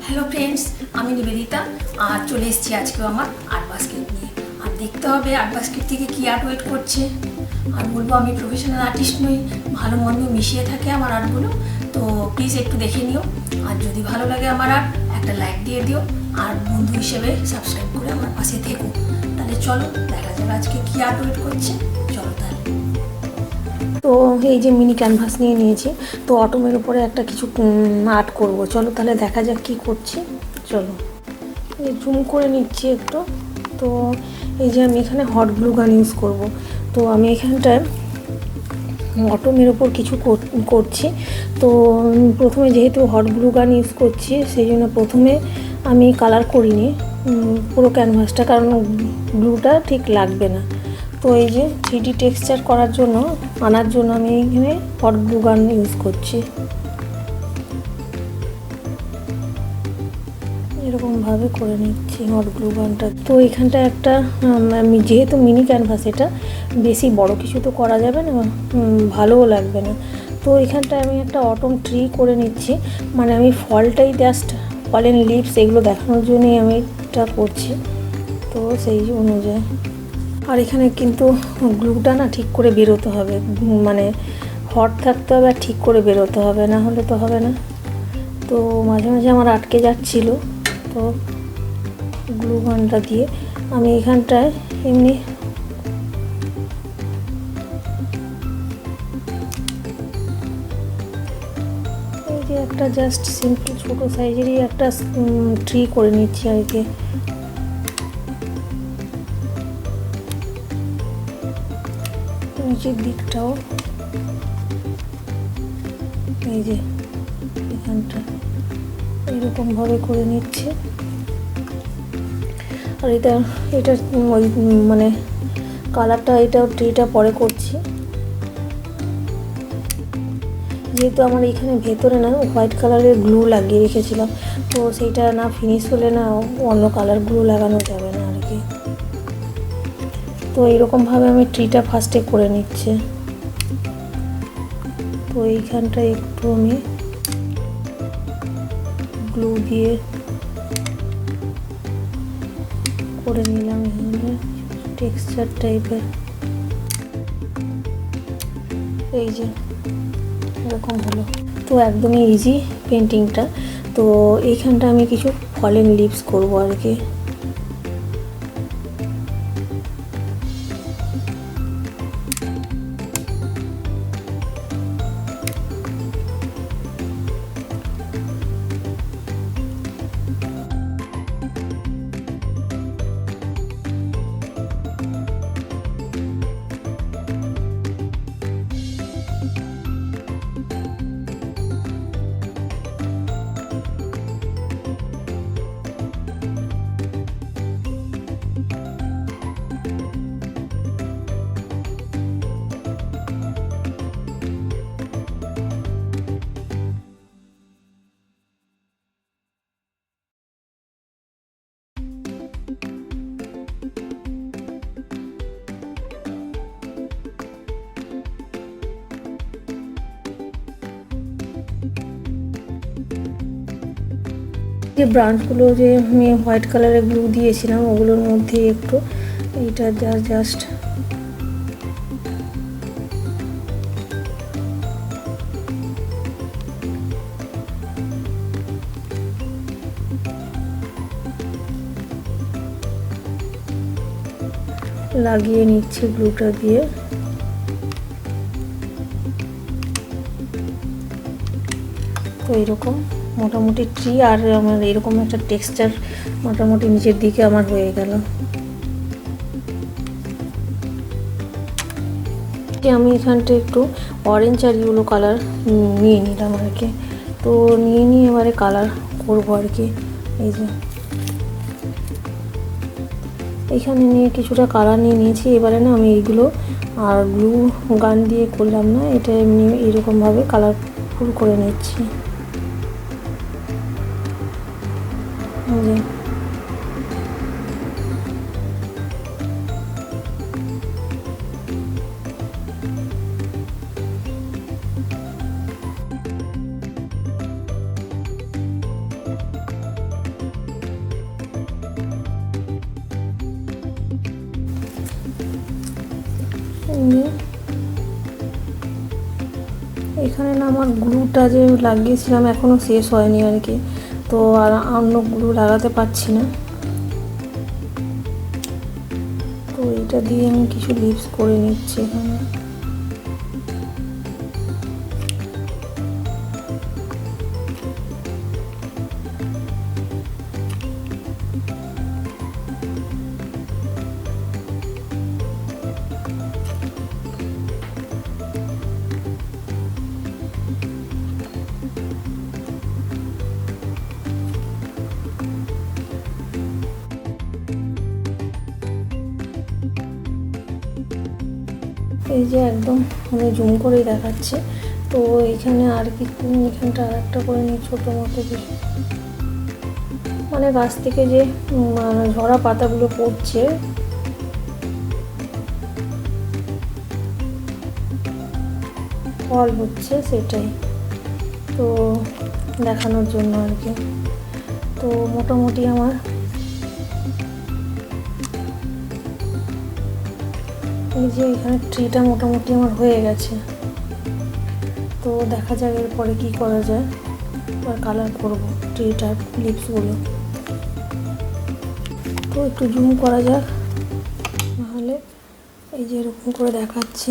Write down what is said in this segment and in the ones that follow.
Hello friends, আমি নিবেদিতা আর চলে এসেছি আজকেও আমার আর্ট বাস্কেট নিয়ে। আর দেখতে হবে আর্ট বাস্কেট থেকে কী আর্ট ওয়েট করছে। আর বলবো আমি প্রফেশনাল আর্টিস্ট নই, ভালো মন্দ মিশিয়ে থাকে আমার আর্টগুলো। তো প্লিজ একটু দেখে নিও, আর যদি ভালো লাগে আমার আর্ট একটা লাইক দিয়ে দিও, আর বন্ধু হিসেবে সাবস্ক্রাইব করে আমার পাশে থেকো। তাহলে চলো দেখা যাবে আজকে কী আর্ট ওয়েট করছে। চলো তাহলে। তো এই যে মিনি ক্যানভাস নিয়ে নিয়েছি, তো অটোমের উপরে একটা কিছু আর্ট করব। চলো তাহলে দেখা যাক কি করছি। চলো এই জুম করে নিচ্ছি একটু। তো এই যে আমি এখানে হট গ্লু গান ইউজ করব। তো আমি এখানটায় অটোমের ওপর কিছু করছি। তো প্রথমে যেহেতু হট গ্লু গান ইউজ করছি, সেই জন্য প্রথমে আমি কালার করিনি পুরো ক্যানভাসটা, কারণ গ্লুটা ঠিক লাগবে না। তো এই যে 3D টেক্সচার করার জন্য আনার জন্য আমি এখানে হট গ্লু গান ইউজ করছি। এরকমভাবে করে নিচ্ছি হট গ্লু গানটা। তো এখানটা একটা আমি যেহেতু মিনি ক্যানভাস, এটা বেশি বড় কিছু তো করা যাবে না, ভালোও লাগবে না। তো এখানটায় আমি একটা অটম ট্রি করে নিচ্ছি, মানে আমি ফলটাই জাস্ট ফলেন লিভস এগুলো দেখানোর জন্যই আমি এটা করছি। তো সেই অনুযায়ী আর এখানে কিন্তু গ্লুটা না ঠিক করে বেরোতে হবে, মানে হট থাকতে হবে আর ঠিক করে বেরোতে হবে, না হলে তো হবে না। তো মাঝে মাঝে আমার আটকে যাচ্ছিলো, তো গ্লু গানটা দিয়ে আমি এখানটায় এমনি এই যে একটা জাস্ট সিম্পল ছোটো সাইজেরই একটা ট্রি করে নিচ্ছি আর কি। নিচের দিকটাও এই যে এখানটা এরকমভাবে করে নিচ্ছি। আর এটা মানে কালারটা ট্রিটা পরে করছি, যেহেতু আমার এখানে ভেতরে না হোয়াইট কালারের গ্লু লাগিয়ে রেখেছিলাম, তো সেইটা না ফিনিশ হলে না অন্য কালার গ্লু লাগানো যাবে না আর কি। তো এইরকমভাবে আমি ট্রিটা ফার্স্টে করে নিচ্ছি। তো এইখানটা একটু আমি গ্লু দিয়ে করে নিলাম, এখানে টেক্সচার টাইপের এই যে এরকম হলো। তো একদমই ইজি পেন্টিংটা। তো এইখানটা আমি কিছু ফলেন লিভস করবো আর কি। যে ব্রাঞ্চগুলো যে আমি হোয়াইট কালারের গ্লু দিয়েছিলাম, ওগুলোর মধ্যে একটু এইটা জাস্ট লাগিয়ে নিচ্ছি গ্লুটা দিয়ে। তো এরকম মোটামুটি ট্রি আর আমার এরকম একটা টেক্সচার মোটামুটি নিচের দিকে আমার হয়ে গেল। আমি এখানটা একটু অরেঞ্জ আর ইয়েলো কালার নিয়ে নিলাম আর কি। তো নিয়ে এবারে কালার করবো আর কি। এই যে এখানে নিয়ে কিছুটা কালার নিয়ে নিয়েছি। এবারে না আমি এইগুলো আর গ্লু গান দিয়ে করলাম না, এটা এমনি এরকমভাবে কালারফুল করে নিচ্ছি। এখানে না আমার গ্লুটা যে লাগিয়েছিলাম এখনও শেষ হয়নি আর কি, তো আর অন্য গ্লু লাগাতে পারছি না। তো এটা দিয়ে আমি কিছু লিপস করে নিচ্ছি এখানে। এই যে একদম মানে জুম করেই দেখাচ্ছে। তো এখানে আর কিছু, এখানটা আর একটা করে নিই ছোটো মতো কিছু, মানে গাছ থেকে যে ঝরা পাতাগুলো পড়ছে ফল হচ্ছে সেটাই তো দেখানোর জন্য আর কি। তো মোটামুটি আমার এই যে এখানে ট্রিটা মোটামুটি আমার হয়ে গেছে। তো দেখা যাক এরপরে কী করা যায়, আর কালার করবো ট্রিটার লিপসগুলো। তো একটু জুম করা যাক, নাহলে এই যে এরকম করে দেখাচ্ছি।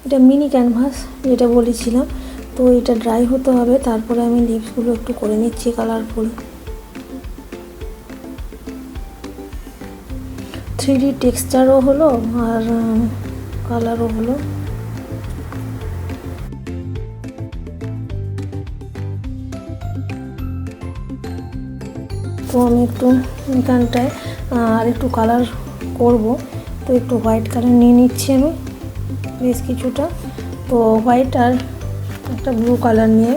এটা মিনি ক্যানভাস যেটা বলেছিলাম, তো এটা ড্রাই হতে হবে, তারপরে আমি লিপসগুলো একটু করে নিচ্ছি কালারফুল। 3D টেক্সচারও হলো আর কালারও হলো। তো আমি একটু এখানটায় আর একটু কালার করব, তো একটু হোয়াইট কালার নিয়ে নিচ্ছি আমি বেশ কিছুটা। তো হোয়াইট আর একটা ব্লু কালার নিয়ে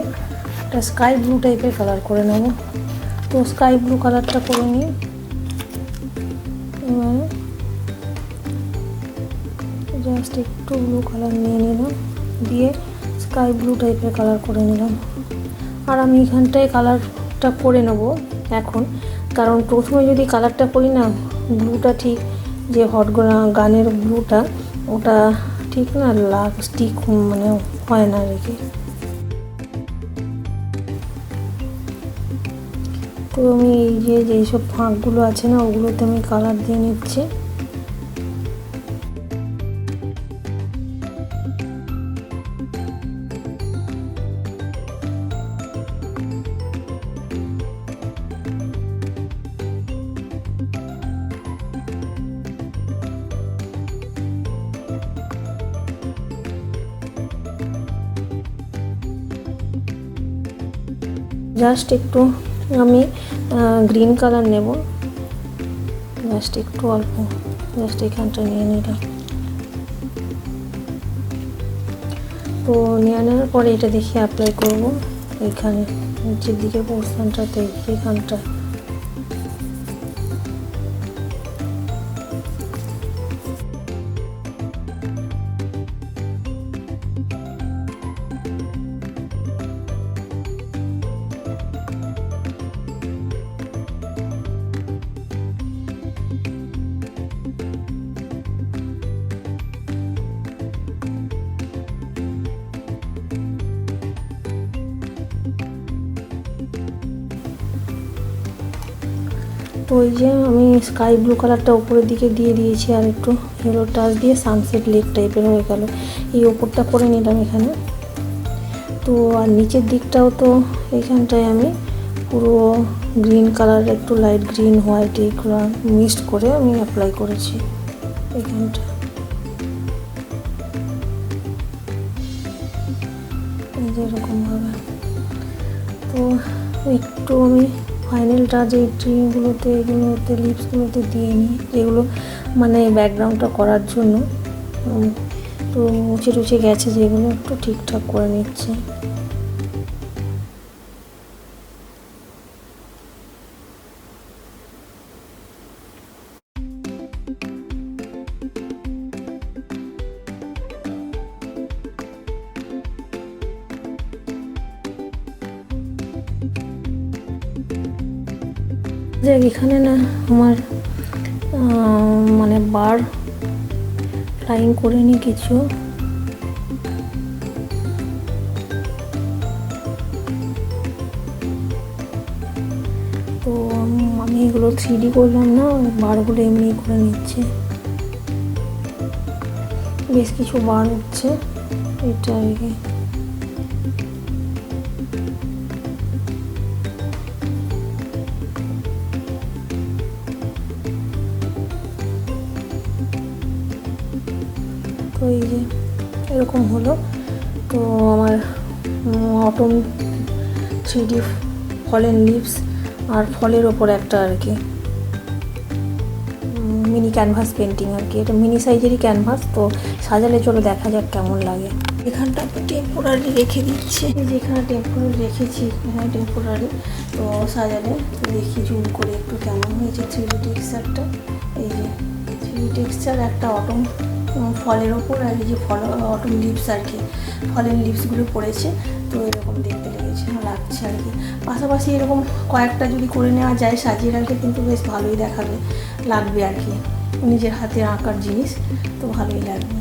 একটা স্কাই ব্লু টাইপের কালার করে নেব। তো স্কাই ব্লু কালারটা করে নিই। এবারে জাস্ট একটু ব্লু কালার নিয়ে নিলাম, দিয়ে স্কাই ব্লু টাইপের কালার করে নিলাম। আর আমি এখানটায় কালারটা করে নেব এখন, কারণ প্রথমে যদি কালারটা করি না, ব্লুটা ঠিক যে হট গানের ব্লুটা ওটা ঠিক না স্টিক মানে হয় না রেখে। তো আমি এই যে যেসব ফাঁকগুলো আছে না ওগুলোতে আমি কালার দিয়ে নিচ্ছি। জাস্ট একটু আমি গ্রিন কালার নেব, জাস্ট একটু অল্প, জাস্ট এখানটা নিয়ে নিলাম। তো নিয়ে নেওয়ার পরে এটা দেখি অ্যাপ্লাই করব এখানে নিচের দিকে পোর্শনটাতে, এখানটা। তো ওই যে আমি স্কাই ব্লু কালারটা উপরের দিকে দিয়ে দিয়েছি, আর একটু ইয়েলো টাচ দিয়ে সানসেট লেক টাইপের হয়ে গেল। এই ওপরটা করে নিলাম এখানে। তো আর নিচের দিকটাও তো এইখানটায় আমি পুরো গ্রিন কালার, একটু লাইট গ্রিন হোয়াইট এগুলো মিক্সড করে আমি অ্যাপ্লাই করেছি এইখানটা। এই যে এরকমভাবে। তো একটু আমি ফাইনাল টাচ এই ট্রিগুলোতে, এগুলোতে লিপসগুলোতে দিয়ে নিই, যেগুলো মানে ব্যাকগ্রাউন্ডটা করার জন্য। তো মুছে টুছে গেছে যেগুলো, একটু ঠিকঠাক করে নিচ্ছে। এখানে না আমার মানে বার লাইন করে নিই কিছু। তো আমি এগুলো 3D করলাম না, বারগুলো এমনি করে নিচ্ছে। বেশ কিছু বার উঠছে এটা আর কি। তো এই যে এরকম হলো। তো আমার অটম 3D ফলেন লিভস আর ফলের ওপর একটা আর কি মিনি ক্যানভাস পেন্টিং আর কি। এটা মিনি সাইজেরই ক্যানভাস। তো সাজালে চলো দেখা যাক কেমন লাগে। এখানটা টেম্পোরারি রেখে দিচ্ছি, যেখানে টেম্পোরারি রেখেছি এখানে টেম্পোরারি। তো সাজালে তো দেখি জুম করে একটু কেমন হয়েছে 3D টেক্সচারটা। এই যে 3D টেক্সচার একটা অটম ফলের ওপর, আর এই যে অটম লিভস আর কি, ফলের লিভসগুলো পড়েছে। তো এরকম দেখতে লাগছে আর কি। পাশাপাশি এরকম কয়েকটা যদি করে নেওয়া যায় সাজিয়ে রাখলে কিন্তু বেশ ভালোই লাগবে আর কি। নিজের হাতে আঁকার জিনিস তো ভালোই লাগবে।